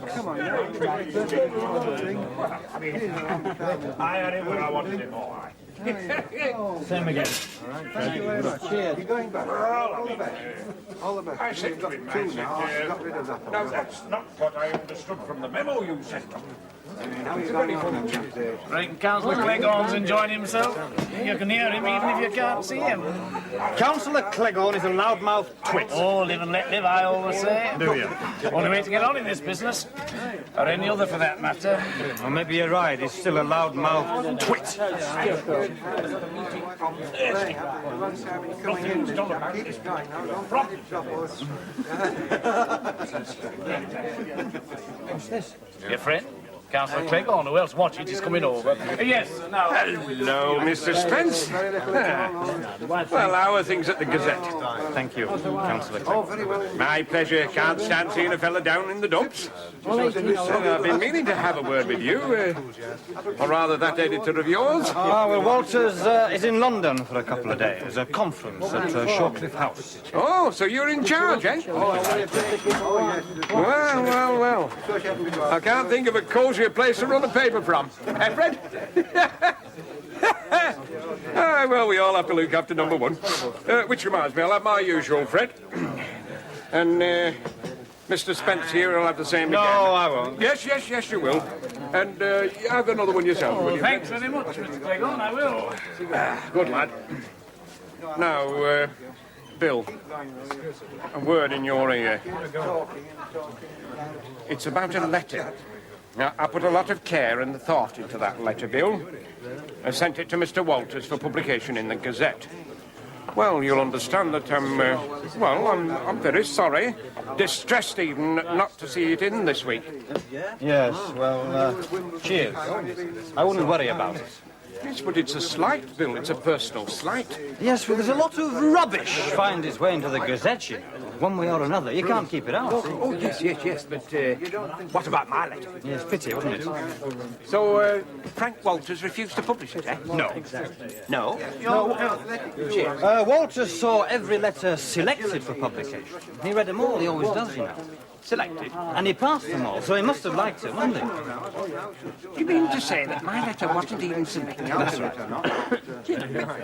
relax. Come on, I had it where I wanted it more. Same again. All right, thank you very much. Cheers. You're going back. All the best. All the best. I said You've got to him, two now. I've got rid of that. No, that's not what I understood from the memo you sent. How are you going on Tuesday? Right, Councillor Cleghorn's enjoying himself. You can hear him even if you can't see him. Councillor Cleghorn is a loudmouth twit. Oh, live and let live, I always say. Do you? Only way to get on in this business, or any other for that matter. Well, maybe you're right. He's still a loudmouth twit. Coming in. Keep it going now. Don't drop us. What's this? Your friend? Councillor Cleghorn, who else wants it, is coming over. Yes, now. Hello, Mr. Spence. Well, how are things at the Gazette? Thank you, Councillor Cleghorn. Very well. My pleasure. Can't stand seeing a fella down in the dumps. I've been meaning to have a word with you, or rather that editor of yours. Well, Walters is in London for a couple of days. A conference at Shawcliffe House. Oh, so you're in charge, eh? Well. I can't think of a cosier place to run a paper from. Eh, Fred? Well, we all have to look after number one. Which reminds me, I'll have my usual, Fred. And Mr. Spence here will have the same again. No, I won't. Yes, you will. And have another one yourself, will you? Thanks very much, Mr. Cleghorn, I will. Good lad. Now, Bill, a word in your ear. It's about a letter. Now, I put a lot of care and thought into that letter, Bill. I sent it to Mr. Walters for publication in the Gazette. Well, you'll understand that I'm very sorry. Distressed even not to see it in this week. Yes, well, cheers. I wouldn't worry about it. Yes, but it's a slight, Bill. It's a personal slight. Yes, well, there's a lot of rubbish find its way into the Gazette, you know. One way or another. You can't keep it out. Oh, yes, but what about my letter? Yes, pity, wasn't it? So, Frank Walters refused to publish it, eh? No. No? Walters saw every letter selected for publication. He read them all, he always does, you know. Selected? And he passed them all, so he must have liked it, wasn't he? You mean to say that my letter wasn't even selected? That's right.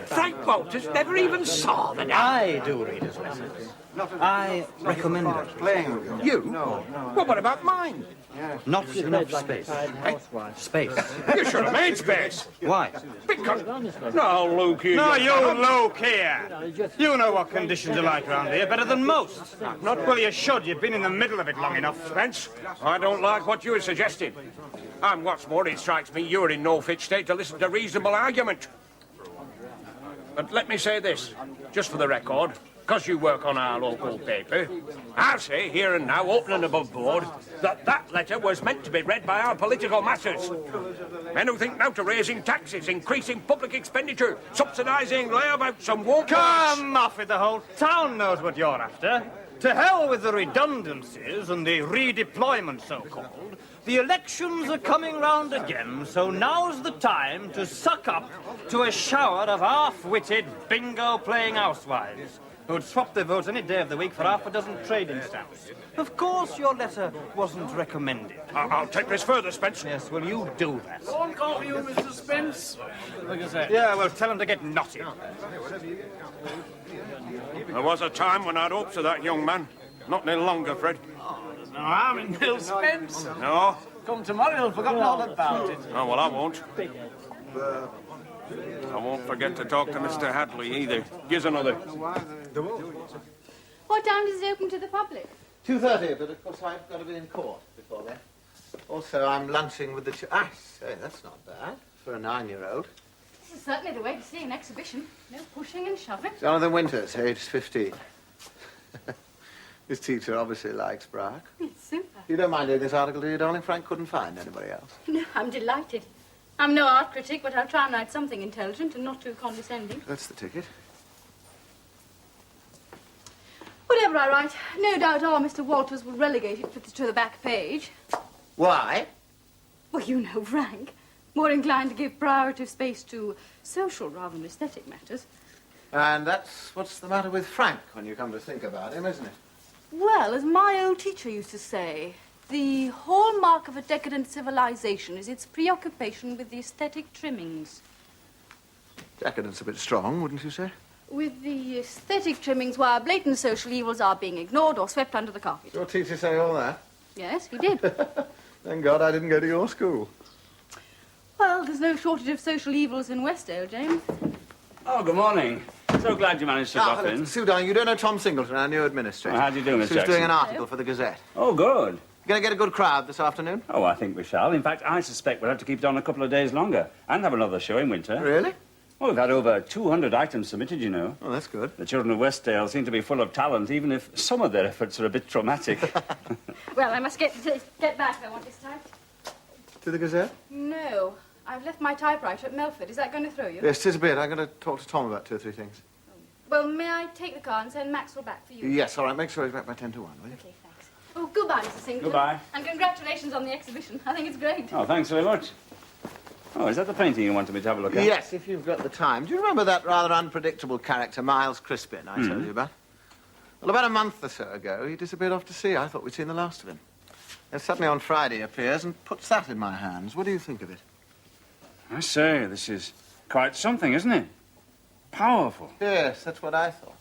Frank Walters never even saw the letter. I do read his letters. I recommend it. You? No. Well, what about mine? Not enough space. Space. You should have made space. Why? Because... No, Luke, you... No, you Luke here. You know what conditions are like around here better than most. Not well, you should. You've been in the middle of it long enough. Spence, I don't like what you are suggesting. And what's more, it strikes me you're in no fit state to listen to reasonable argument. But let me say this, just for the record, because you work on our local paper, I say here and now, open and above board, that letter was meant to be read by our political masses. Men who think now to raising taxes, increasing public expenditure, subsidising layabouts and won't... Come off it, the whole town knows what you're after. To hell with the redundancies and the redeployment, so-called. The elections are coming round again, so now's the time to suck up to a shower of half-witted, bingo-playing housewives who'd swap their votes any day of the week for half a dozen trading stamps. Of course your letter wasn't recommended. I'll take this further, Spence. Yes, well, you do that. Go on, call for you, Mr. Spence. Like I said. Yeah, well, tell him to get naughty. There was a time when I'd hoped of that young man. Not any longer, Fred. There's no harm in Bill Spence. No? Come tomorrow, he'll forgotten all about it. Oh, well, I won't. I won't forget to talk to Mr. Hadleigh either. Here's another. What time does it open to the public? 2:30, but of course I've got to be in court before then. Also, I'm lunching with the... I say, that's not bad for a 9-year-old. This is certainly the way to see an exhibition. No pushing and shoving. Jonathan Winters, aged 15. His teacher obviously likes Braque. It's super. You don't mind doing this article, do you, darling? Frank couldn't find anybody else. No, I'm delighted. I'm no art critic, but I'll try and write something intelligent and not too condescending. That's the ticket. Whatever I write, no doubt our Mr. Walters will relegate it to the back page. Why? Well, you know Frank. More inclined to give priority of space to social rather than aesthetic matters. And that's what's the matter with Frank when you come to think about him, isn't it? Well, as my old teacher used to say, The hallmark of a decadent civilization is its preoccupation with the aesthetic trimmings. Decadent's a bit strong, wouldn't you say? With the aesthetic trimmings where blatant social evils are being ignored or swept under the carpet. Your teacher say all that? Yes, he did. Thank God I didn't go to your school. Well, there's no shortage of social evils in Westdale, James. Oh, good morning. So glad you managed to drop in. Sue, darling, you don't know Tom Singleton, our new administrator. Oh, how do you do, Miss She's Jackson? doing an article for the Gazette. Oh, good. You going to get a good crowd this afternoon? Oh, I think we shall. In fact, I suspect we'll have to keep it on a couple of days longer and have another show in winter. Really? Well, we've had over 200 items submitted, you know. Oh, that's good. The children of Westdale seem to be full of talent, even if some of their efforts are a bit traumatic. Well, I must get back. I want this typed. To the Gazette? No. I've left my typewriter at Melford. Is that going to throw you? Yes, 'tis a bit. I'm going to talk to Tom about 2 or 3 things. Well, may I take the car and send Maxwell back for you? Yes, all right. Make sure he's back by 10 to 1, will you? Okay, thanks. Oh, goodbye, Mr. Singleton. Goodbye. And congratulations on the exhibition. I think it's great. Oh, thanks very much. Oh, is that the painting you wanted me to have a look at? Yes, if you've got the time. Do you remember that rather unpredictable character, Miles Crispin, I told you about? Well, about a month or so ago, he disappeared off to sea. I thought we'd seen the last of him. Then suddenly on Friday he appears and puts that in my hands. What do you think of it? I say, this is quite something, isn't it? Powerful. Yes, that's what I thought.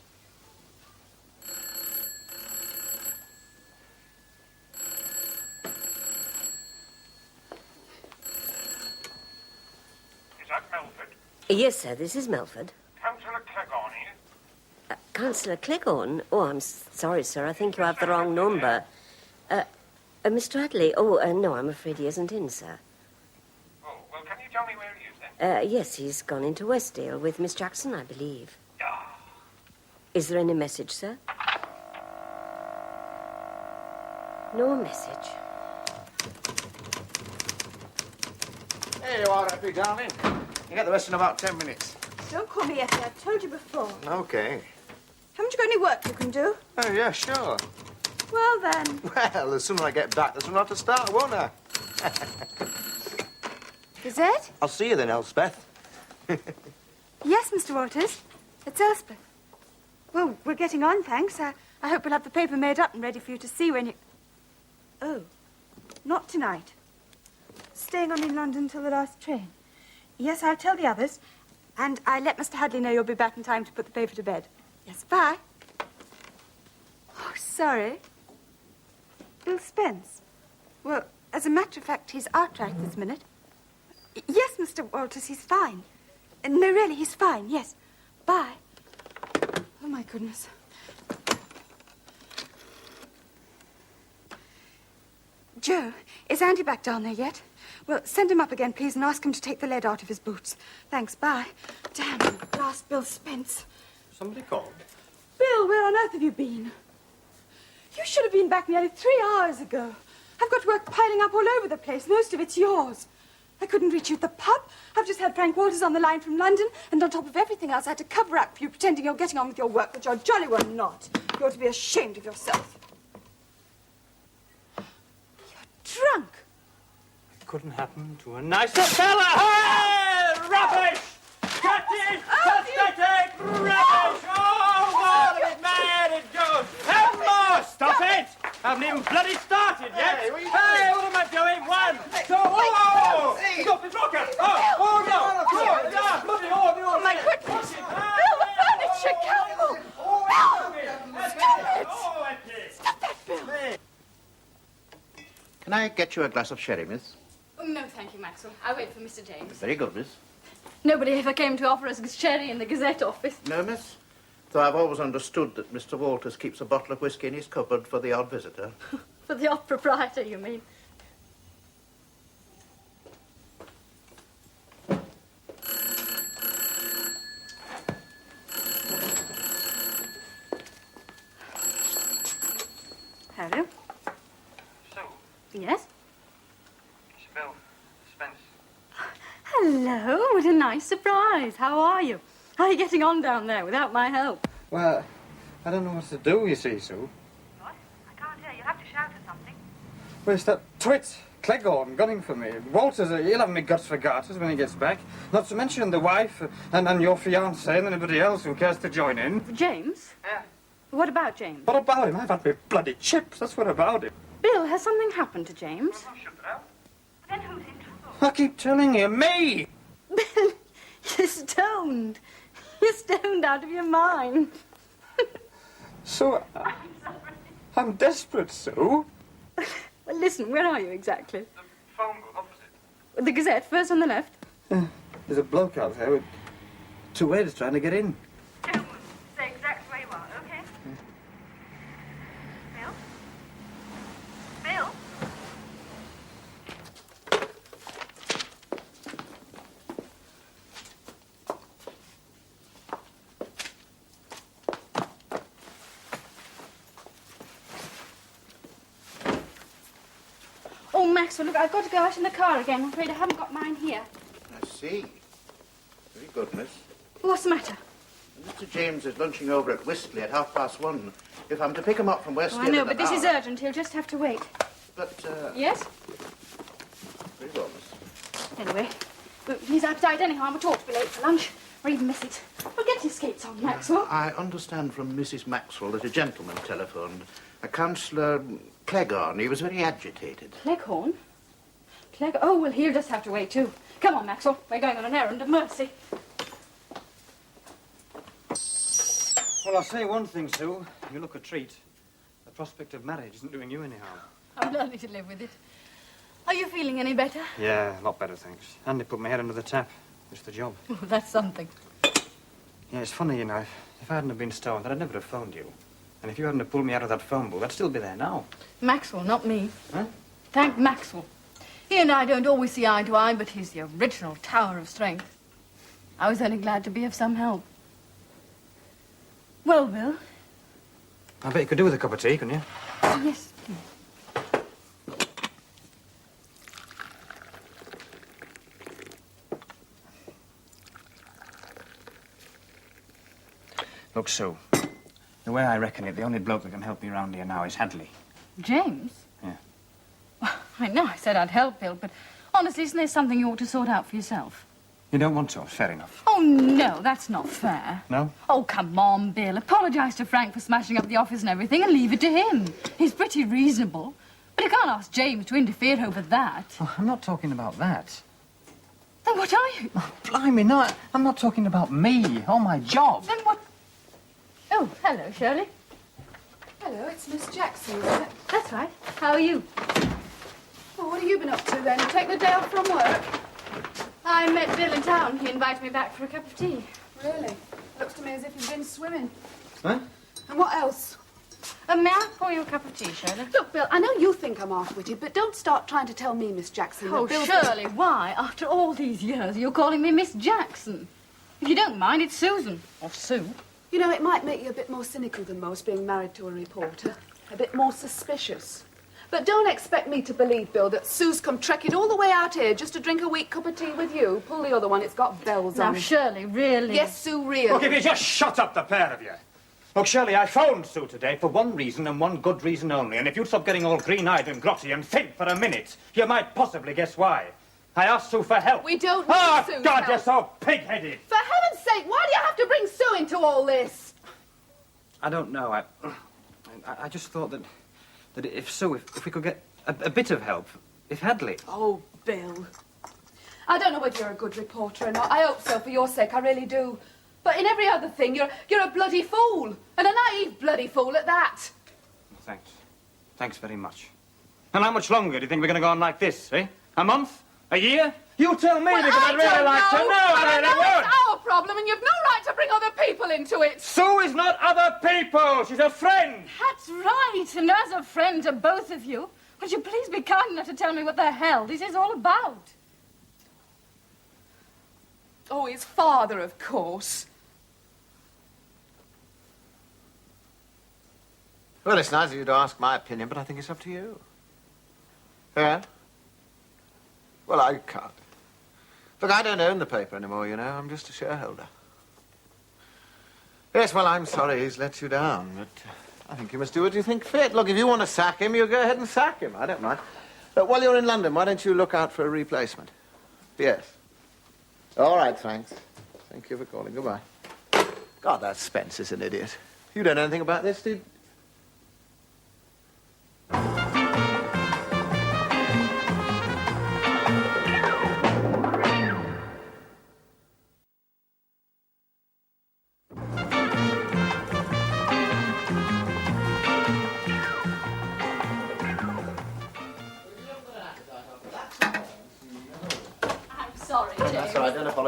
Is that Melford? Yes, sir, this is Melford. Councillor Cleghorn here? Councillor Cleghorn? Oh, I'm sorry, sir. I think you have the wrong number. Mr. Hadleigh? Oh, no, I'm afraid he isn't in, sir. Oh, well, can you tell me where he is then? Yes, he's gone into Westdale with Miss Jackson, I believe. Ah. Is there any message, sir? No message. Here you are, Effie, darling. You get the rest in about 10 minutes. Don't call me Effie. I've told you before. Okay. Haven't you got any work you can do? Oh, yeah, sure. Well, then. Well, the sooner I get back, the sooner I have to start, won't I? Gazette? I'll see you then, Elspeth. Yes, Mr. Walters. It's Elspeth. Well, we're getting on, thanks. I hope we'll have the paper made up and ready for you to see when you... Oh, not tonight. Staying on in London till the last train. Yes, I'll tell the others. And I let Mr. Hadleigh know you'll be back in time to put the paper to bed. Yes, bye. Oh, sorry. Bill Spence. Well, as a matter of fact, he's out right this minute. Yes, Mr. Walters, he's fine. No, really, he's fine, yes. Bye. Oh, my goodness. Joe, is Andy back down there yet? Well, send him up again, please, and ask him to take the lead out of his boots. Thanks, bye. Damn, last Bill Spence. Somebody called? Bill, where on earth have you been? You should have been back nearly 3 hours ago. I've got work piling up all over the place. Most of it's yours. I couldn't reach you at the pub. I've just had Frank Walters on the line from London, and on top of everything else, I had to cover up for you, pretending you're getting on with your work, but you're jolly well not. You ought to be ashamed of yourself. You're drunk. Couldn't happen to a nicer fella. Hey! Rubbish! Cut it! Pathetic! Rubbish! Oh, what a bit mad it goes! Emma! Stop it! I haven't even bloody started yet! Hey, what are you Hey, doing? what am I doing? One, two, oh! Stop it, Rocker! Oh, no! Oh, yeah, bloody, oh, My goodness. Bill, the furniture, careful. Bill! Stop it! Stop that, Bill. Can I get you a glass of sherry, miss? Oh, no, thank you, Maxwell. I'll wait for Mr. James. Very good, miss. Nobody ever came to offer us sherry in the Gazette office. No, miss? Though I've always understood that Mr. Walters keeps a bottle of whiskey in his cupboard for the odd visitor. For the odd proprietor, you mean? Hello? Sue, Yes? it's Bill Spence. Hello, what a nice surprise. How are you? How are you getting on down there without my help? Well, I don't know what to do, you see, Sue. What? I can't hear. You'll have to shout or something. Where's that twit, Cleghorn, gunning for me? Walters, he'll have me guts for garters when he gets back. Not to mention the wife and your fiancé and anybody else who cares to join in. James? Yeah. What about James? What about him? I've had me bloody chips, that's what about him. Bill, has something happened to James? Then who's in trouble? I keep telling you, me! Bill, you're stoned. You're stoned out of your mind. So, I'm desperate, Sue. Well, listen, where are you exactly? The phone booth opposite. The Gazette, first on the left. There's a bloke out there with 2 waiters trying to get in. Don't move. Stay exactly where you are, okay? Bill? Bill? Oh, Maxwell, look, I've got to go out in the car again. I'm afraid I haven't got mine here. I see. Very good, miss. What's the matter? Mr. James is lunching over at Whistley at 1:30. If I'm to pick him up from West Oh, End I know, at but that this is hour- urgent. He'll just have to wait. But, Yes? very well, miss. Anyway, he's outside anyhow. I'm taught to be late for lunch, or even miss it. Well, get your skates on, Maxwell. I understand from Mrs. Maxwell that a gentleman telephoned. A Councillor Cleghorn. He was very agitated. Cleghorn? Oh, well, he'll just have to wait, too. Come on, Maxwell. We're going on an errand of mercy. Well, I'll say one thing, Sue. You look a treat. The prospect of marriage isn't doing you any harm. I'm learning to live with it. Are you feeling any better? Yeah, a lot better, thanks. Andy put my head under the tap. It's the job. Oh, that's something. Yeah, it's funny, you know. If I hadn't have been stoned, I'd never have phoned you. And if you hadn't have pulled me out of that phone booth, I'd still be there now. Maxwell, not me. Huh? Thank Maxwell. He and I don't always see eye to eye, but he's the original tower of strength. I was only glad to be of some help. Well, Bill. I bet you could do with a cup of tea, couldn't you? Yes, please. Look, Sue, the way I reckon it, the only bloke that can help me around here now is Hadleigh. James? Yeah. Well, I know I said I'd help Bill, but honestly, isn't there something you ought to sort out for yourself? You don't want to? Fair enough. Oh, no, that's not fair. No? Oh, come on, Bill. Apologise to Frank for smashing up the office and everything and leave it to him. He's pretty reasonable. But you can't ask James to interfere over that. Oh, I'm not talking about that. Then what are you? Oh, blimey, no, I'm not talking about me or my job. Then what? Oh, hello, Shirley. Hello, it's Miss Jackson, isn't it? That's right. How are you? Well, what have you been up to then? Take the day off from work? I met Bill in town. He invited me back for a cup of tea. Really? Looks to me as if you've been swimming. Huh? And what else? May I pour you a cup of tea, Shirley? Look, Bill, I know you think I'm half-witted, but don't start trying to tell me, Miss Jackson, that Oh, Bill's... Shirley, why, after all these years, you're calling me Miss Jackson? If you don't mind, it's Susan. Or Sue. You know, it might make you a bit more cynical than most, being married to a reporter. A bit more suspicious. But don't expect me to believe, Bill, that Sue's come trekking all the way out here just to drink a weak cup of tea with you. Pull the other one, it's got bells Now, on it. Shirley, really? Yes, Sue, really. Look, if you just shut up, the pair of you. Look, Shirley, I phoned Sue today for one reason and one good reason only. And if you'd stop getting all green-eyed and grotty and think for a minute, you might possibly guess why. I asked Sue for help. We don't need Oh, Sue's God, help. you're so pig-headed. For heaven's sake, why do you have to bring Sue into all this? I don't know. I just thought that if Sue, if we could get a bit of help, if Hadleigh... Oh, Bill. I don't know whether you're a good reporter or not. I hope so, for your sake, I really do. But in every other thing, you're a bloody fool. And a naive bloody fool at that. Thanks. Thanks very much. And how much longer do you think we're going to go on like this, eh? A month? A year? You tell me, because I'd really like to know. I know would. it's our problem, and you've no right to bring other people into it. Sue is not other people. She's a friend. That's right. And as a friend to both of you, would you please be kind enough to tell me what the hell this is all about? Oh, his father, of course. Well, it's nice of you to ask my opinion, but I think it's up to you. Yeah? Well, I can't. Look, I don't own the paper anymore, you know. I'm just a shareholder. Yes, well, I'm sorry he's let you down, but I think you must do what you think fit. Look, if you want to sack him, you go ahead and sack him. I don't mind. But while you're in London, why don't you look out for a replacement? Yes. All right, thanks. Thank you for calling. Goodbye. God, that Spence is an idiot. You don't know anything about this, do you?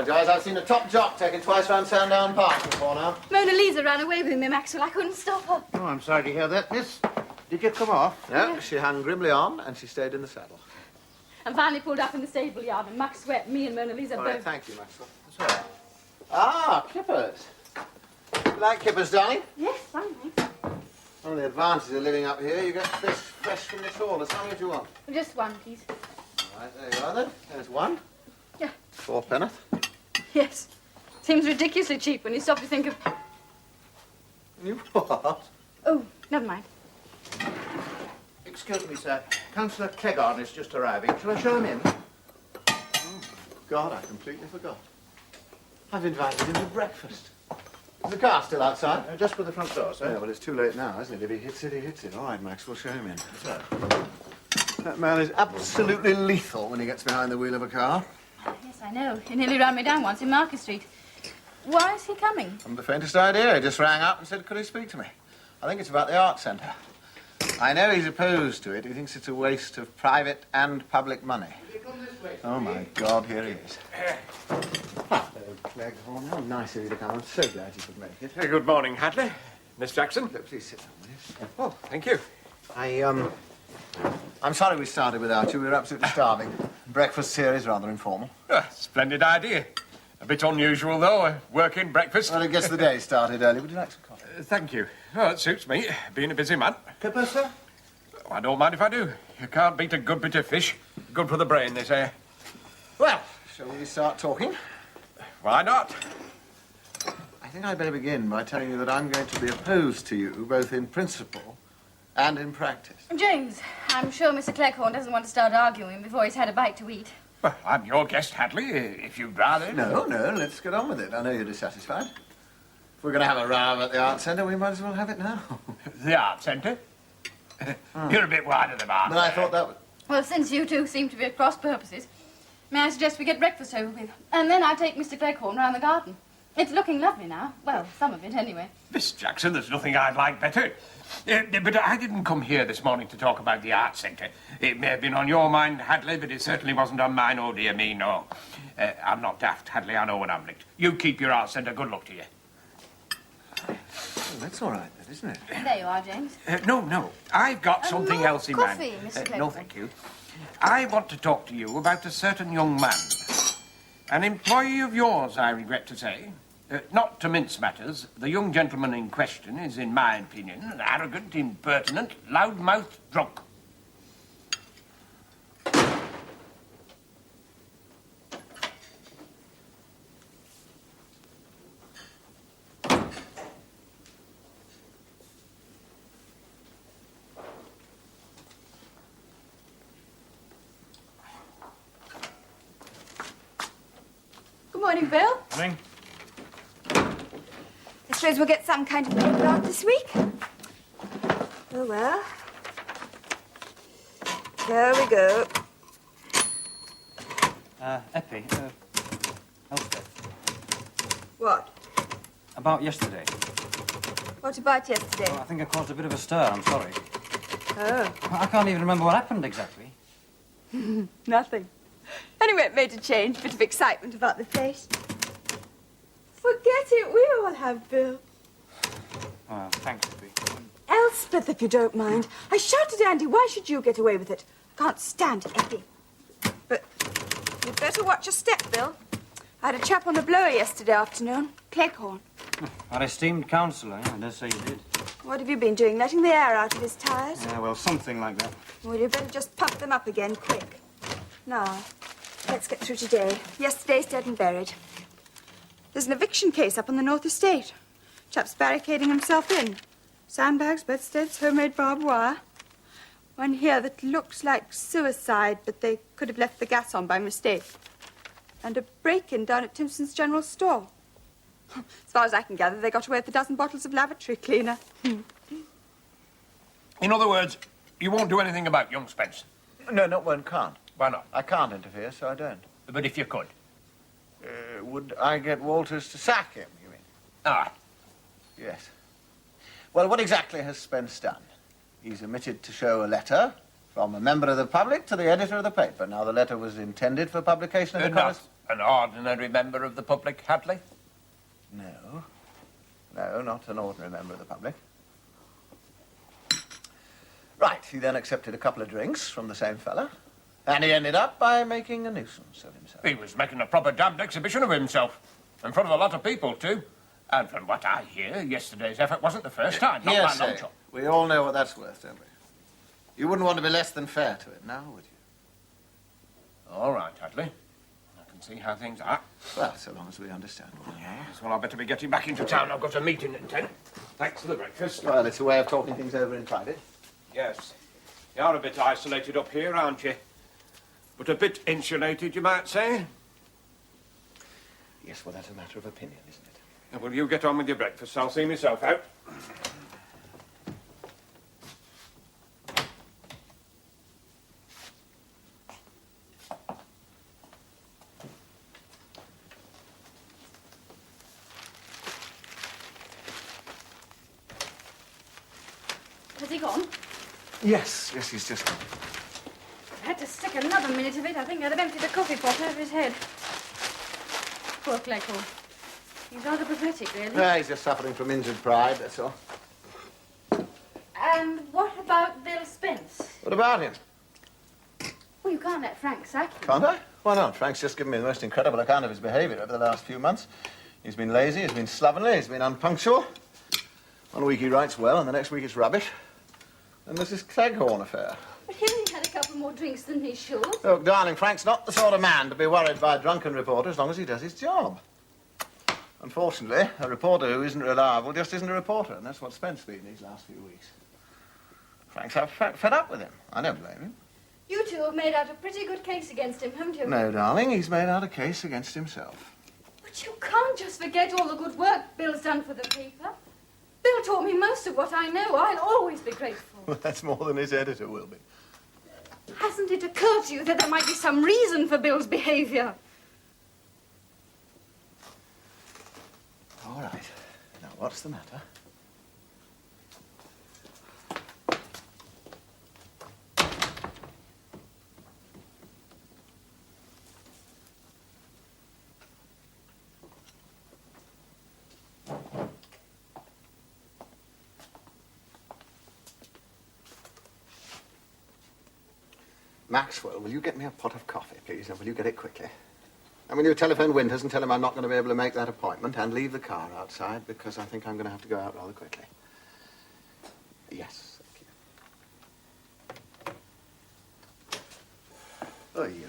apologise. I've seen a top jock taken twice round Sandown Park before now. Mona Lisa ran away with me, Maxwell. I couldn't stop her. Oh, I'm sorry to hear that, miss. Did you come off? No, she hung grimly on and she stayed in the saddle. And finally pulled up in the stable yard, and Max swept me and Mona Lisa All both. right, thank you, Maxwell. That's all right. Ah, kippers. You like kippers, darling? Yes, fine, thanks. One of the advantages of living up here, you get fish fresh from the shore. As many as you want. Just one, please. All right, there you are then. There's one. Yeah. 4 penneth. Yes. Seems ridiculously cheap when you stop to think of... You what? Oh, never mind. Excuse me, sir. Councillor Cleghorn is just arriving. Shall I show him in? Oh, God, I completely forgot. I've invited him to breakfast. Is the car still outside? Just for the front door, sir. Yeah, well, it's too late now, isn't it? If he hits it, he hits it. All right, Max, we'll show him in. Sir. That man is absolutely lethal when he gets behind the wheel of a car. Yes, I know. He nearly ran me down once in Market Street. Why is he coming? I haven't the faintest idea. He just rang up and said, could he speak to me? I think it's about the art centre. I know he's opposed to it. He thinks it's a waste of private and public money. Oh, my God, here he is. Hello, Cleghorn. How nice of you to come. I'm so glad you could make it. Good morning, Hadleigh. Miss Jackson. Look, please sit down, will you? Oh, thank you. I'm sorry we started without you. We were absolutely starving. Breakfast here is rather informal. Splendid idea. A bit unusual, though, a working breakfast. Well, it gets the day started early. Would you like some coffee? Thank you. Oh, it suits me, being a busy man. Pippa, sir? Oh, I don't mind if I do. You can't beat a good bit of fish. Good for the brain, they say. Well, shall we start talking? Why not? I think I'd better begin by telling you that I'm going to be opposed to you, both in principle and in practice. James, I'm sure Mr. Cleghorn doesn't want to start arguing before he's had a bite to eat. Well, I'm your guest, Hadleigh, if you'd rather. No, let's get on with it. I know you're dissatisfied. If we're going to have a row at the art centre, we might as well have it now. The art centre? You're a bit wide of the mark. But I thought that was... Well, since you two seem to be at cross purposes, may I suggest we get breakfast over with? And then I'll take Mr. Cleghorn round the garden. It's looking lovely now. Well, some of it, anyway. Miss Jackson, there's nothing I'd like better. But I didn't come here this morning to talk about the art centre. It may have been on your mind, Hadleigh, but it certainly wasn't on mine. Oh, dear me, no. I'm not daft, Hadleigh. I know when I'm licked. You keep your art centre. Good luck to you. Oh, that's all right, then, isn't it? There you are, James. No. I've got something more else in coffee, mind. Mr. No, Cleghorn. thank you. I want to talk to you about a certain young man. An employee of yours, I regret to say. Not to mince matters, the young gentleman in question is, in my opinion, arrogant, impertinent, loud-mouthed drunk. Good morning, Bill. Morning. I suppose we'll get some kind of paper out this week. Oh, well. There we go. Eppie, Elspeth, What? about yesterday. What about yesterday? I think I caused a bit of a stir, I'm sorry. Oh. I can't even remember what happened exactly. Nothing. Anyway, it made a change, bit of excitement about the place. Forget it, we all have, Bill. Oh, thanks, Eppie. Elspeth, if you don't mind. I shouted at Andy, why should you get away with it? I can't stand Eppie. But you'd better watch your step, Bill. I had a chap on the blower yesterday afternoon, Cleghorn. Our esteemed counsellor, I dare say you did. What have you been doing, letting the air out of his tyres? Yeah, well, something like that. Well, you better just pump them up again, quick. Now, let's get through today. Yesterday's dead and buried. There's an eviction case up on the North Estate. Chap's barricading himself in. Sandbags, bedsteads, homemade barbed wire. One here that looks like suicide, but they could have left the gas on by mistake. And a break-in down at Timpson's General Store. As far as I can gather, they got away with a dozen bottles of lavatory cleaner. In other words, you won't do anything about young Spence. No, can't. Why not? I can't interfere, so I don't. But if you could. Would I get Walters to sack him, you mean? Ah, Yes. Well, what exactly has Spence done? He's omitted to show a letter from a member of the public to the editor of the paper. Now, the letter was intended for publication in the An ordinary member of the public, Hadleigh? No. No, not an ordinary member of the public. Right, he then accepted a couple of drinks from the same fella, and he ended up by making a nuisance of himself. He was making a proper damned exhibition of himself. In front of a lot of people, too. And from what I hear, yesterday's effort wasn't the first time. Not Yes, by long shot. we all know what that's worth, don't we? You wouldn't want to be less than fair to it now, would you? All right, Hadleigh. I can see how things are. Well, so long as we understand. Yes, well, I'd better be getting back into town. I've got a meeting at 10. Thanks for the breakfast. Well, it's a way of talking things over in private. Yes. You're a bit isolated up here, aren't you? But a bit insulated, you might say. Yes, well, that's a matter of opinion, isn't it? Now, will you get on with your breakfast? I'll see myself out. Has he gone? Yes, he's just gone. I had to stick another minute of it. I think I'd have emptied the coffee pot over his head. Poor Clegg. He's rather pathetic, really. Yeah, he's just suffering from injured pride, that's all. And what about Bill Spence? What about him? Well, you can't let Frank sack him. Can't I? Why not? Frank's just given me the most incredible account of his behaviour over the last few months. He's been lazy, he's been slovenly, he's been unpunctual. One week he writes well, and the next week it's rubbish. And there's this Cleghorn affair. But he only had a couple more drinks than he should. Look, darling, Frank's not the sort of man to be worried by a drunken reporter as long as he does his job. Unfortunately, a reporter who isn't reliable just isn't a reporter, and that's what Spence has been these last few weeks. Frank's fed up with him. I don't blame him. You two have made out a pretty good case against him, haven't you? No, darling, he's made out a case against himself. But you can't just forget all the good work Bill's done for the paper. Bill taught me most of what I know. I'll always be grateful. Well, that's more than his editor will be. Hasn't it occurred to you that there might be some reason for Bill's behaviour? All right. Now, what's the matter? Maxwell, will you get me a pot of coffee, please, and will you get it quickly? And will you telephone Winters and tell him I'm not going to be able to make that appointment and leave the car outside because I think I'm going to have to go out rather quickly. Yes, thank you. Oh, yeah.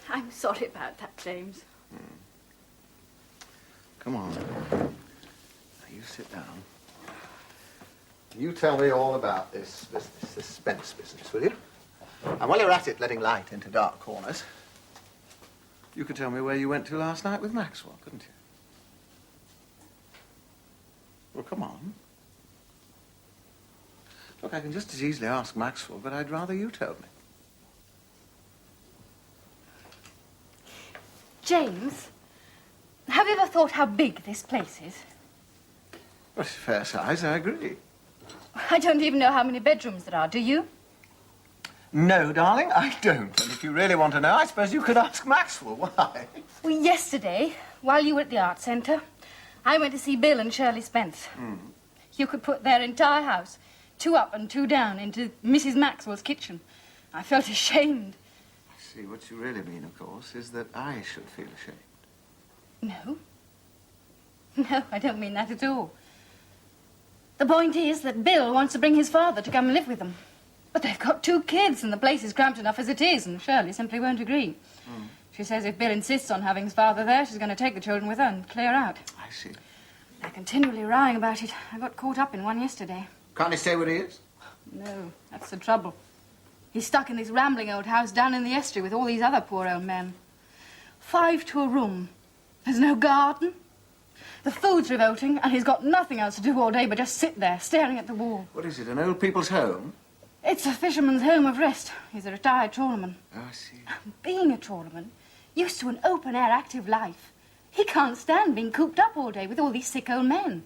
I'm sorry about that, James. Come on. Now, you sit down. You tell me all about this Spence business, will you? And while you're at it, letting light into dark corners, you could tell me where you went to last night with Maxwell, couldn't you? Well, come on. Look, I can just as easily ask Maxwell, but I'd rather you told me. James, have you ever thought how big this place is? Well, it's a fair size, I agree. I don't even know how many bedrooms there are, do you? No, darling, I don't. And if you really want to know, I suppose you could ask Maxwell. Why? Well, yesterday, while you were at the art centre, I went to see Bill and Shirley Spence. You could put their entire house, 2 up and 2 down, into Mrs. Maxwell's kitchen. I felt ashamed. See, what you really mean, of course, is that I should feel ashamed. No. No, I don't mean that at all. The point is that Bill wants to bring his father to come and live with them. But they've got 2 kids, and the place is cramped enough as it is, and Shirley simply won't agree. She says if Bill insists on having his father there, she's going to take the children with her and clear out. I see. They're continually lying about it. I got caught up in one yesterday. Can't he stay where he is? No, that's the trouble. He's stuck in this rambling old house down in the estuary with all these other poor old men. 5 to a room. There's no garden. The food's revolting, and he's got nothing else to do all day but just sit there, staring at the wall. What is it, an old people's home? It's a fisherman's home of rest. He's a retired trawlerman. Oh, I see. Being a trawlerman, used to an open-air active life, he can't stand being cooped up all day with all these sick old men.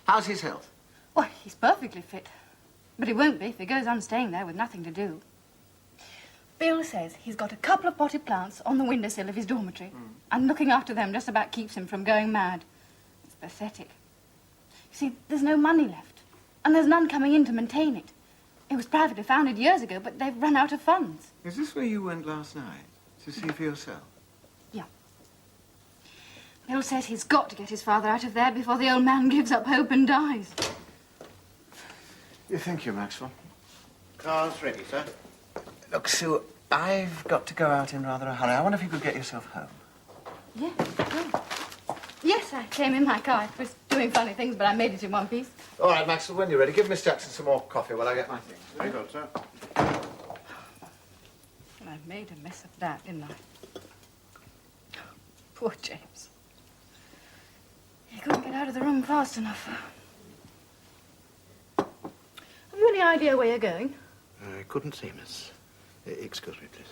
How's his health? Why, he's perfectly fit. But he won't be if he goes on staying there with nothing to do. Bill says he's got a couple of potted plants on the windowsill of his dormitory, and looking after them just about keeps him from going mad. It's pathetic. You see, there's no money left, and there's none coming in to maintain it. It was privately founded years ago, but they've run out of funds. Is this where you went last night? To see for yourself? Yeah. Bill says he's got to get his father out of there before the old man gives up hope and dies. Thank you, Maxwell. Car's ready, sir. Look, Sue, I've got to go out in rather a hurry. I wonder if you could get yourself home. Yeah, sure. Yes, I came in my car. It was doing funny things, but I made it in one piece. All right, Maxwell, when you're ready, give Miss Jackson some more coffee while I get my things. Very good, sir. I made a mess of that, didn't I? Poor James. He couldn't get out of the room fast enough. Have you any idea where you're going? I couldn't see, miss. Excuse me, please.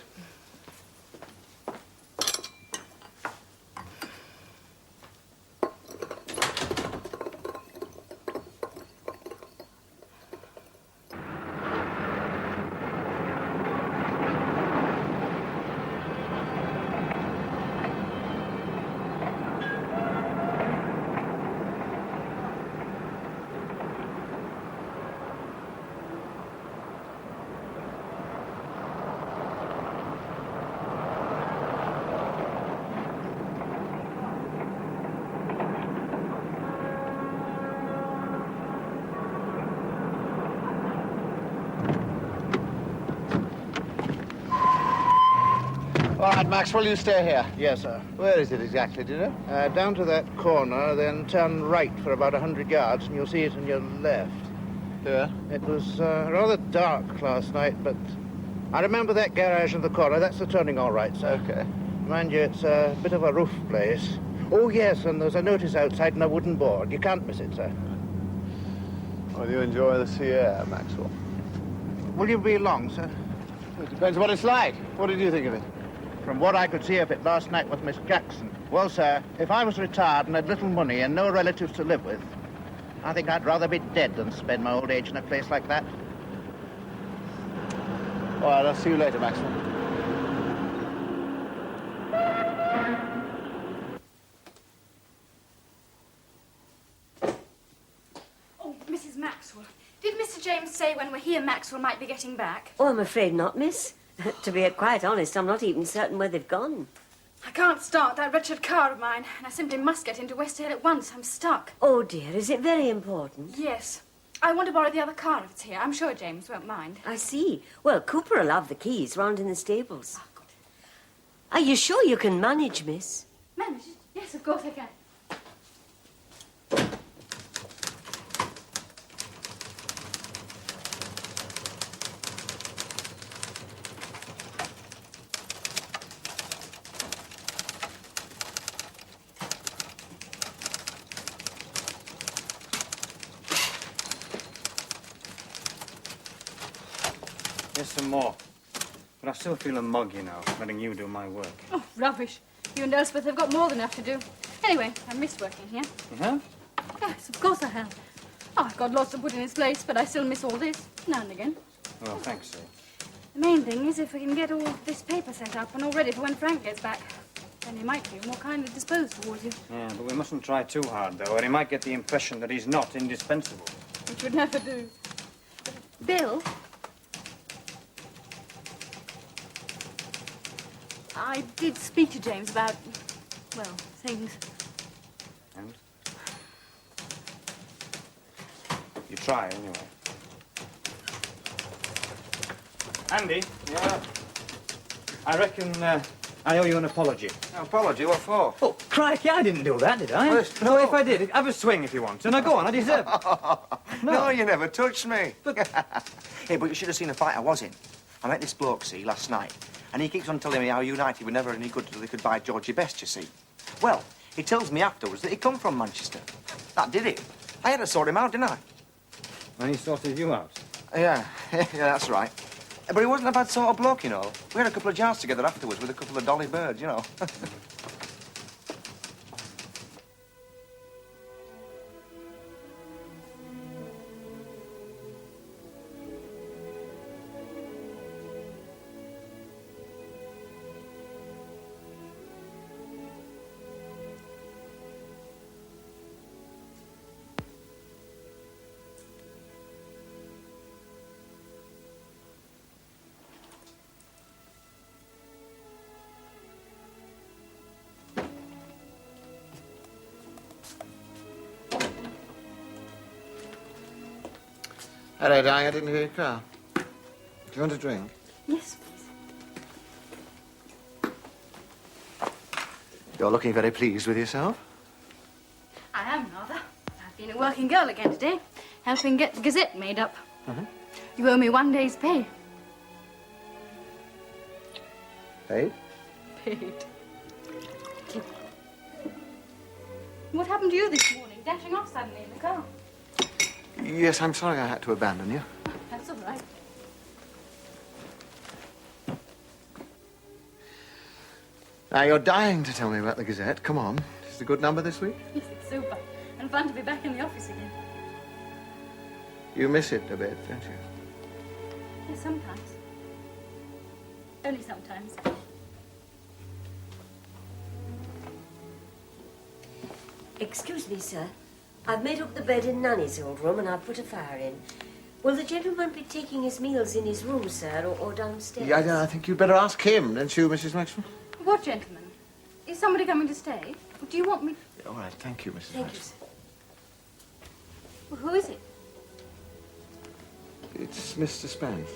All right, Maxwell, you stay here. Yes, sir. Where is it exactly, do you know? Down to that corner, then turn right for about 100 yards, and you'll see it on your left. Yeah? It was rather dark last night, but I remember that garage in the corner. That's the turning all right, sir. Okay. Mind you, it's a bit of a roof place. Oh, yes, and there's a notice outside on a wooden board. You can't miss it, sir. Well, you enjoy the sea air, Maxwell. Will you be long, sir? It depends what it's like. What did you think of it? From what I could see of it last night with Miss Jackson. Well, sir, if I was retired and had little money and no relatives to live with, I think I'd rather be dead than spend my old age in a place like that. All right, I'll see you later, Maxwell. Oh, Mrs. Maxwell. Did Mr. James say when we're here Maxwell might be getting back? Oh, I'm afraid not, miss. To be quite honest, I'm not even certain where they've gone. I can't start that wretched car of mine, and I simply must get into West Hill at once. I'm stuck. Oh, dear, is it very important? Yes. I want to borrow the other car if it's here. I'm sure James won't mind. I see. Well, Cooper will have the keys round in the stables. Oh, good. Are you sure you can manage, miss? Manage it? Yes, of course I can. Here's some more. But I still feel a mug, you know, letting you do my work. Oh, rubbish. You and Elspeth have got more than enough to do. Anyway, I miss working here. You have? Yes, of course I have. Oh, I've got lots to put in its place, but I still miss all this, now and again. Well, thanks, Sue. The main thing is if we can get all this paper set up and all ready for when Frank gets back. Then he might feel more kindly disposed towards you. Yeah, but we mustn't try too hard, though, or he might get the impression that he's not indispensable. Which would never do. Bill? I did speak to James about, well, things. And? You try, anyway. Andy? Yeah? I reckon I owe you an apology. An apology? What for? Oh, crikey, I didn't do that, did I? Well, No, if I did, have a swing if you want. And I go on, I deserve it. No, you never touched me. Hey, but you should have seen the fight I was in. I met this bloke, see, last night. And he keeps on telling me how United were never any good till they could buy Georgie Best, you see. Well, he tells me afterwards that he come from Manchester. That did it. I had to sort him out, didn't I? And he sorted you out. Yeah, yeah, that's right. But he wasn't a bad sort of bloke, you know. We had a couple of jars together afterwards with a couple of dolly birds, you know. Hello, darling, I didn't hear your car. Do you want a drink? Yes, please. You're looking very pleased with yourself. I am, rather. I've been a working girl again today, helping get the Gazette made up. You owe me 1 day's pay. Paid? Paid. What happened to you this morning, dashing off suddenly in the car? Yes, I'm sorry I had to abandon you. That's all right. Now, you're dying to tell me about the Gazette. Come on. Is it a good number this week? Yes, it's super. And fun to be back in the office again. You miss it a bit, don't you? Yes, sometimes. Only sometimes. Excuse me, sir. I've made up the bed in Nanny's old room and I've put a fire in. Will the gentleman be taking his meals in his room, sir, or downstairs? Yeah, I think you'd better ask him, don't you, Mrs. Maxwell? What gentleman? Is somebody coming to stay? Do you want me... All right, thank you, Mrs. Thank you, Maxwell. sir. Well, who is it? It's Mr. Spence.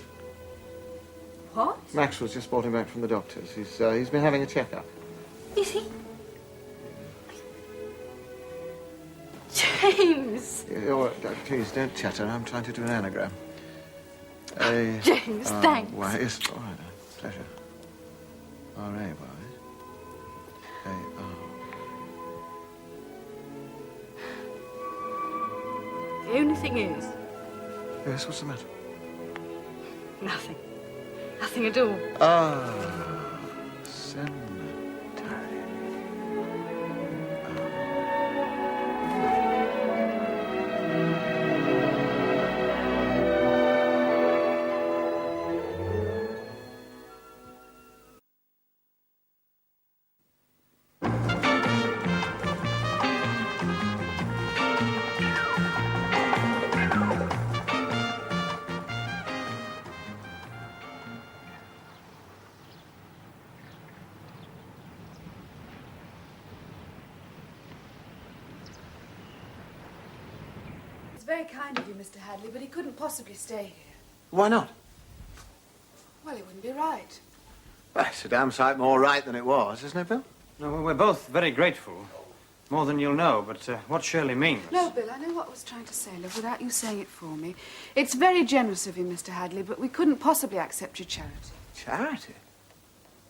What? Maxwell's just brought him back from the doctor's. He's been having a checkup. Is he? James! Please, don't chatter. I'm trying to do an anagram. James, thanks. Why, yes, all right. Pleasure. R-A-Y. A-R. The only thing is... Yes, what's the matter? Nothing. Nothing at all. Ah, cemetery. It's very kind of you, Mr. Hadleigh, but he couldn't possibly stay here. Why not? Well, it wouldn't be right. Well, it's a damn sight more right than it was, isn't it, Bill? No, well, we're both very grateful. More than you'll know, but what Shirley means... No, Bill, I know what I was trying to say, love, without you saying it for me. It's very generous of you, Mr. Hadleigh, but we couldn't possibly accept your charity. Charity?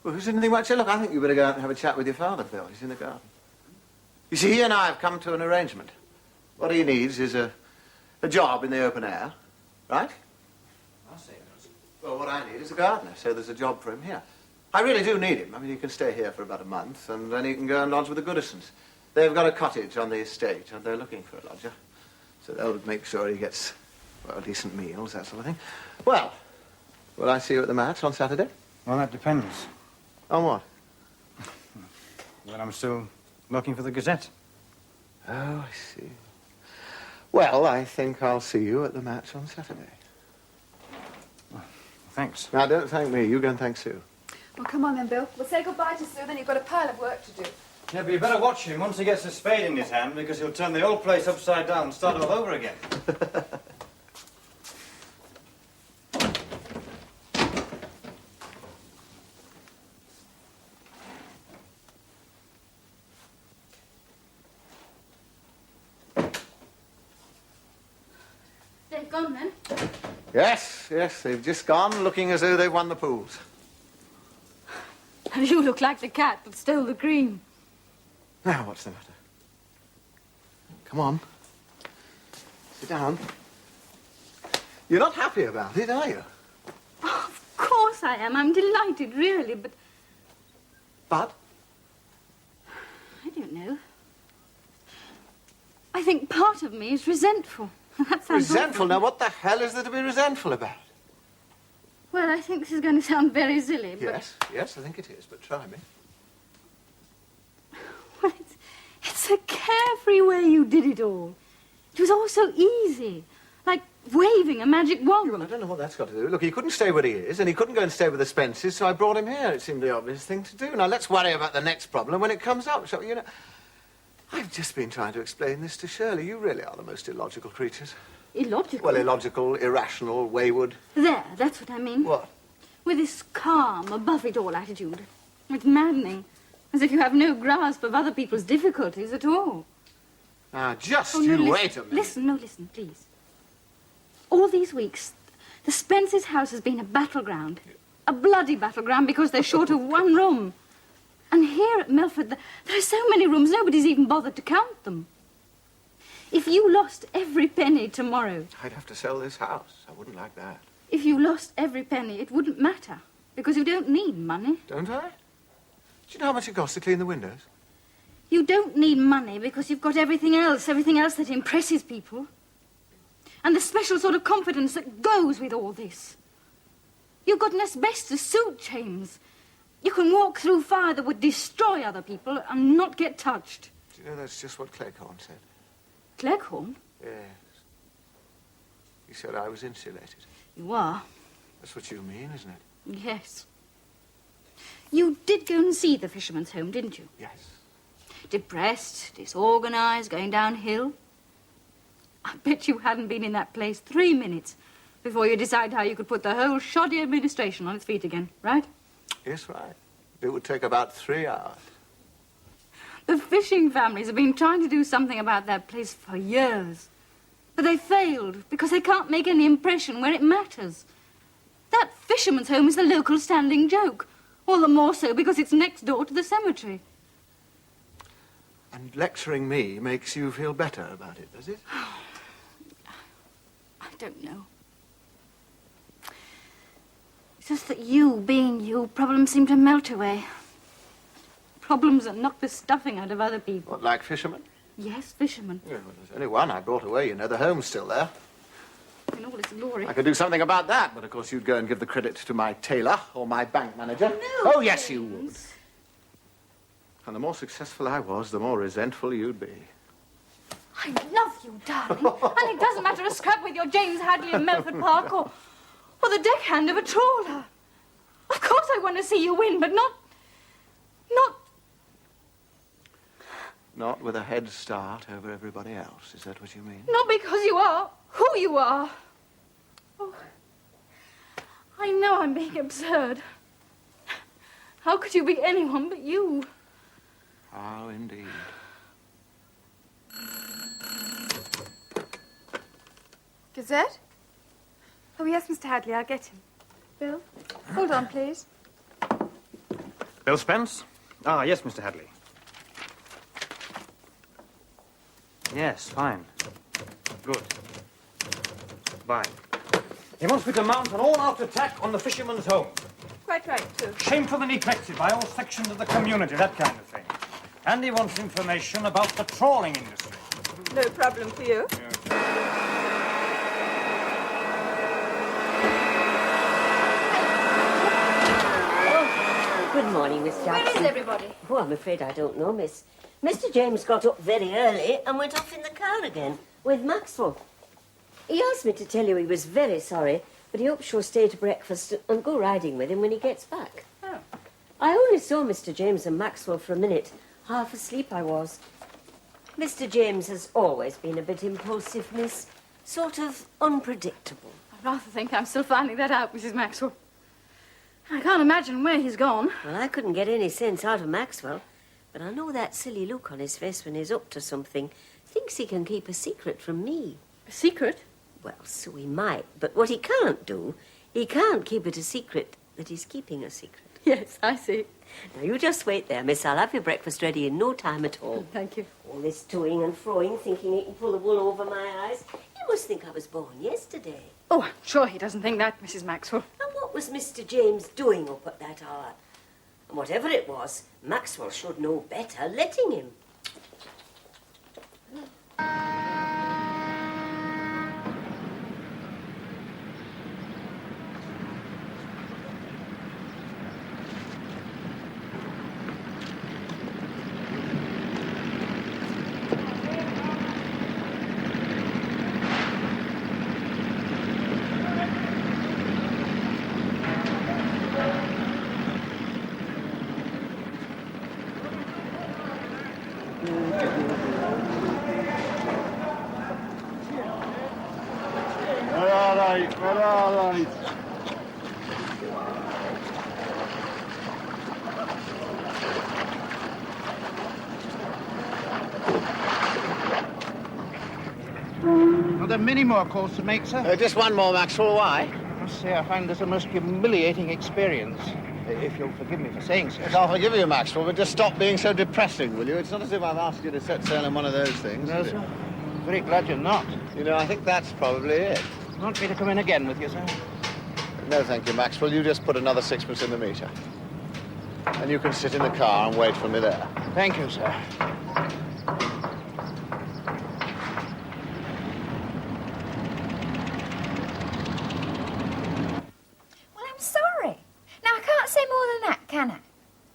Well, who's anything much? Look, I think you better go out and have a chat with your father, Bill. He's in the garden. You see, he and I have come to an arrangement. What he needs is a job in the open air, right? I'll say that. Well, what I need is a gardener, so there's a job for him here. I really do need him. I mean, he can stay here for about a month, and then he can go and lodge with the Goodisons. They've got a cottage on the estate, and they're looking for a lodger. So they'll make sure he gets, well, decent meals, that sort of thing. Well, will I see you at the match on Saturday? Well, that depends. On what? Well, I'm still looking for the Gazette. Oh, I see. Well, I think I'll see you at the match on Saturday. Well, thanks. Now, don't thank me. You go and thank Sue. Well, come on then, Bill. We'll say goodbye to Sue, then you've got a pile of work to do. Yeah, but you better watch him once he gets a spade in his hand, because he'll turn the whole place upside down and start all over again. They've gone then? Yes, they've just gone looking as though they've won the pools. And you look like the cat that stole the cream. Now, what's the matter? Come on. Sit down. You're not happy about it, are you? Oh, of course I am. I'm delighted, really, but... But? I don't know. I think part of me is resentful. That sounds Resentful? awful. Now, what the hell is there to be resentful about? Well, I think this is going to sound very silly, but... Yes, I think it is, but try me. Well, it's a carefree way you did it all. It was all so easy. Like waving a magic wand. Well, I don't know what that's got to do. Look, he couldn't stay where he is, and he couldn't go and stay with the Spences, so I brought him here. It seemed the obvious thing to do. Now, let's worry about the next problem when it comes up, shall we? You know, I've just been trying to explain this to Shirley. You really are the most illogical creatures. illogical. Well, illogical, irrational, wayward. There, that's what I mean. What? With this calm, above-it-all attitude. It's maddening. As if you have no grasp of other people's difficulties at all. Now, just Oh, no, you listen, wait a minute. Listen, please. All these weeks, the Spencer's house has been a battleground. A bloody battleground because they're short of one room. And here at Milford, there are so many rooms, nobody's even bothered to count them. If you lost every penny tomorrow... I'd have to sell this house. I wouldn't like that. If you lost every penny, it wouldn't matter. Because you don't need money. Don't I? Do you know how much it costs to clean the windows? You don't need money because you've got everything else that impresses people. And the special sort of confidence that goes with all this. You've got an asbestos suit, James. You can walk through fire that would destroy other people and not get touched. Do you know that's just what Cleghorn said? Cleghorn? Yes. He said I was insulated. You are. That's what you mean, isn't it? Yes. You did go and see the fisherman's home, didn't you? Yes. Depressed, disorganized, going downhill. I bet you hadn't been in that place 3 minutes before you decided how you could put the whole shoddy administration on its feet again, right? Yes, right. It would take about 3 hours. The fishing families have been trying to do something about that place for years. But they failed because they can't make any impression where it matters. That fisherman's home is the local standing joke. All the more so because it's next door to the cemetery. And lecturing me makes you feel better about it, does it? I don't know. It's just that you, being you, problems seem to melt away. Problems that knock the stuffing out of other people. What, like fishermen? Yes, fishermen. Yeah, well, there's only one I brought away, you know. The home's still there. In all its glory. I could do something about that, but of course you'd go and give the credit to my tailor or my bank manager. No, oh, yes, you would. And the more successful I was, the more resentful you'd be. I love you, darling. And it doesn't matter a scrap with your James Hadleigh in Melford Park or the deckhand of a trawler. Of course I want to see you win, but not... Not with a head start over everybody else, is that what you mean? Not because you are who you are. Oh, I know I'm being absurd. How could you be anyone but you? How indeed. Gazette? Oh, yes, Mr. Hadleigh, I'll get him. Bill, hold on, please. Bill Spence? Ah, yes, Mr. Hadleigh. Yes, fine. Good. Bye. He wants me to mount an all-out attack on the fisherman's home. Quite right, too. Shameful and neglected by all sections of the community, that kind of thing. And he wants information about the trawling industry. No problem for you. Good morning, Miss Jackson. Where is everybody? Oh, I'm afraid I don't know, miss. Mr. James got up very early and went off in the car again with Maxwell. He asked me to tell you he was very sorry, but he hopes you'll stay to breakfast and go riding with him when he gets back. Oh. I only saw Mr. James and Maxwell for a minute. Half asleep I was. Mr. James has always been a bit impulsive, miss. Sort of unpredictable. I'd rather think I'm still finding that out, Mrs. Maxwell. I can't imagine where he's gone. Well, I couldn't get any sense out of Maxwell, but I know that silly look on his face when he's up to something. Thinks he can keep a secret from me. A secret? Well, so he might, but what he can't do, he can't keep it a secret that he's keeping a secret. Yes, I see. Now, you just wait there, miss. I'll have your breakfast ready in no time at all. Thank you. All this toing and froing, thinking he can pull the wool over my eyes. He must think I was born yesterday. Oh, I'm sure he doesn't think that, Mrs. Maxwell. And what was Mr. James doing up at that hour? And whatever it was, Maxwell should know better, letting him. there many more calls to make, sir? Just one more, Maxwell. Why? I must say I find this a most humiliating experience. If you'll forgive me for saying so. Yes, I'll forgive you, Maxwell, but just stop being so depressing, will you? It's not as if I've asked you to set sail in one of those things. No, is it? sir. Very glad you're not. You know, I think that's probably it. Want me to come in again with you, sir? No, thank you, Maxwell. You just put another sixpence in the meter. And you can sit in the car and wait for me there. Thank you, sir. Well, I'm sorry. Now, I can't say more than that, can I?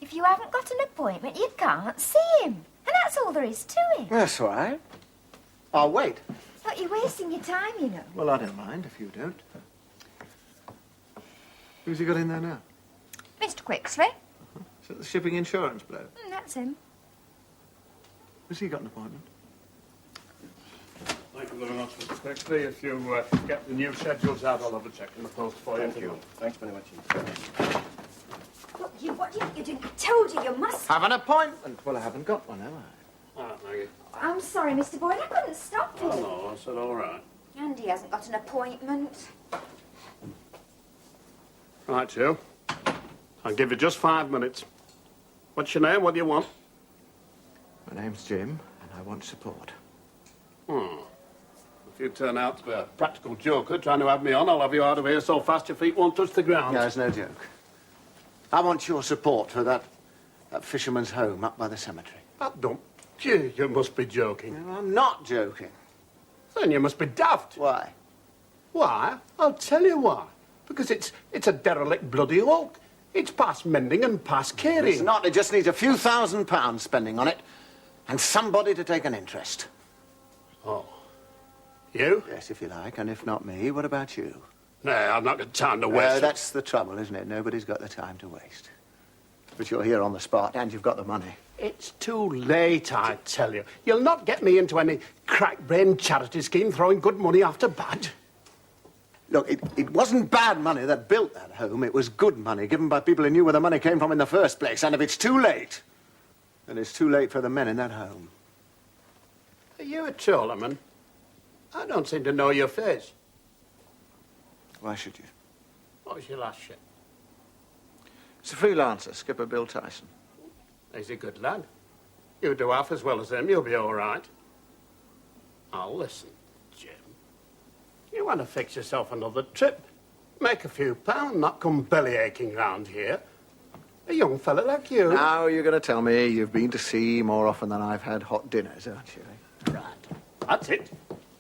If you haven't got an appointment, you can't see him. And that's all there is to it. That's all right. I'll wait. But you're wasting your time, you know. Well, I don't mind if you don't. Who's he got in there now? Mr. Quixley? Is it the shipping insurance bloke? That's him. Has he got an appointment? Thank you very much, Mr. Quixley. If you get the new schedules out, I'll have a check in the post for you. Thank you. Thanks very much. Look, what do you think you're doing? I told you, you must... Have an appointment. Well, I haven't got one, have I? Ah, Maggie. I'm sorry, Mr. Boyd. I couldn't stop him. Oh, no, I said all right. And he hasn't got an appointment. Right, you. I'll give you just 5 minutes. What's your name? What do you want? My name's Jim, and I want support. If you turn out to be a practical joker trying to have me on, I'll have you out of here so fast your feet won't touch the ground. No, it's no joke. I want your support for that fisherman's home up by the cemetery. That dump. Gee, you must be joking. No, I'm not joking. Then you must be daft. Why? Why? I'll tell you why. Because it's a derelict bloody hulk. It's past mending and past caring. It's not. It just needs a few £1,000 spending on it and somebody to take an interest. Oh. You? Yes, if you like. And if not me, what about you? No, I've not got time to waste. That's the trouble, isn't it? Nobody's got the time to waste. But you're here on the spot and you've got the money. It's too late, I tell you. You'll not get me into any crack-brained charity scheme throwing good money after bad. Look, it wasn't bad money that built that home. It was good money given by people who knew where the money came from in the first place. And if it's too late, then it's too late for the men in that home. Are you a trawlerman? I don't seem to know your face. Why should you? What was your last ship? It's a freelancer, Skipper Bill Tyson. He's a good lad. You do half as well as him, you'll be all right. Now, listen, Jim. You want to fix yourself another trip. Make a few pounds, not come belly-aching round here. A young fella like you. Now you're going to tell me you've been to sea more often than I've had hot dinners, aren't you? Right. That's it.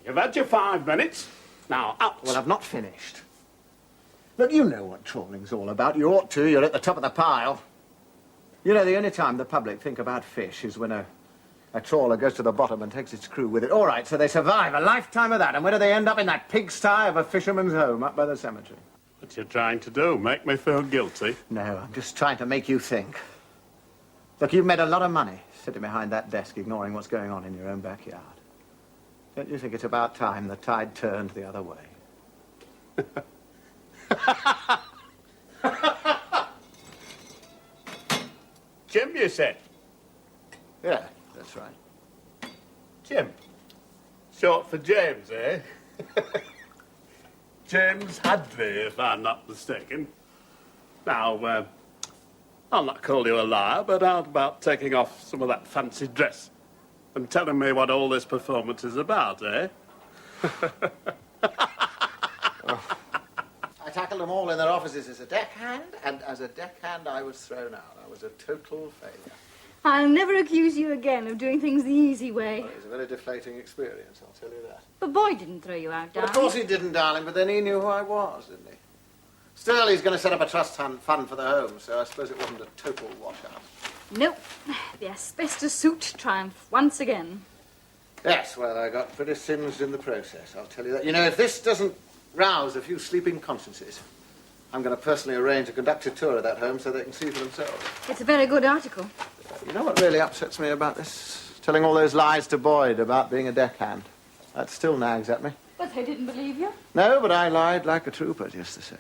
You've had your 5 minutes. Now, out. Well, I've not finished. Look, you know what trawling's all about. You ought to. You're at the top of the pile. You know, the only time the public think about fish is when a trawler goes to the bottom and takes its crew with it. All right, so they survive a lifetime of that, and where do they end up? In that pigsty of a fisherman's home up by the cemetery. What you trying to do? Make me feel guilty? No, I'm just trying to make you think. Look, you've made a lot of money sitting behind that desk ignoring what's going on in your own backyard. Don't you think it's about time the tide turned the other way? Jim, you said? Yeah, that's right. Jim. Short for James, eh? James Hadleigh, if I'm not mistaken. Now, I'll not call you a liar, but how about taking off some of that fancy dress and telling me what all this performance is about, eh? I tackled them all in their offices as a deckhand, and as a deckhand I was thrown out. I was a total failure. I'll never accuse you again of doing things the easy way. Well, it was a very deflating experience, I'll tell you that. But Boyd didn't throw you out, Well, darling. of course he didn't, darling, but then he knew who I was, didn't he? Still, he's going to set up a trust fund for the home, so I suppose it wasn't a total washout. Nope. The asbestos suit triumphed once again. Yes, well, I got pretty singed in the process, I'll tell you that. You know, if this doesn't rouse a few sleeping consciences, I'm going to personally arrange a conducted tour of that home so they can see for themselves. It's a very good article. You know what really upsets me about this? Telling all those lies to Boyd about being a deckhand. That still nags at me. But they didn't believe you. No, but I lied like a trooper just the same.